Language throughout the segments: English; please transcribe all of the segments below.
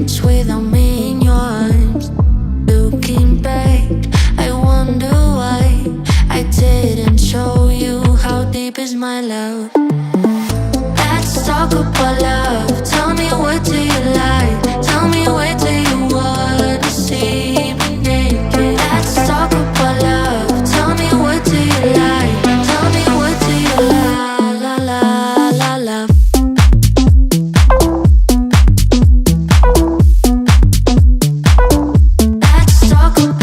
seconds without me in your arms. Looking back, I wonder why I didn't show you how deep is my love. Let's talk about love. Tell me, what do you like? Tell me, where do you wanna see me naked? Let's talk about love. Tell me, what do you like? Tell me, what do you like? La la la love. Let's talk about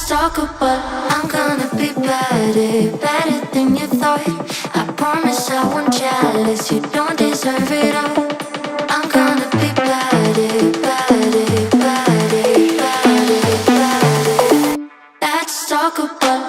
talk about I'm gonna be better, better than you thought. I promise I won't jealous, you don't deserve it all. I'm gonna be better, better, better, better, better. Let's talk about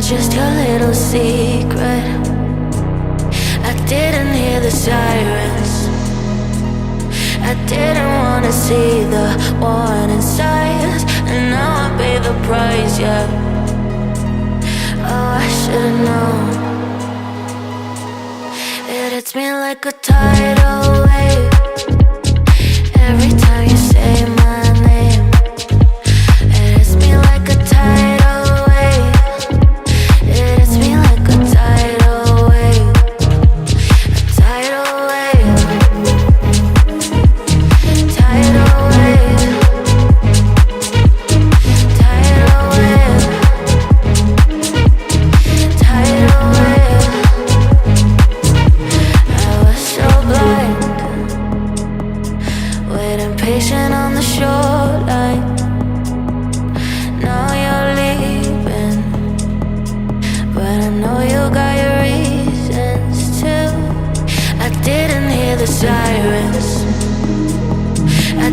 just your little secret. I didn't hear the sirens. I didn't wanna see the warning signs. And now I pay the price, yeah. Oh, I should've known. It hits me like a tidal wave every time you say my name. It hits me like a tidal wave. It hits me like a tidal wave. A tidal wave. Tidal wave. Tidal wave. Tidal wave. I was so blind, waiting patient on the shoreline. Now you're leaving, but I know you got your reasons too. I didn't hear the sirens, I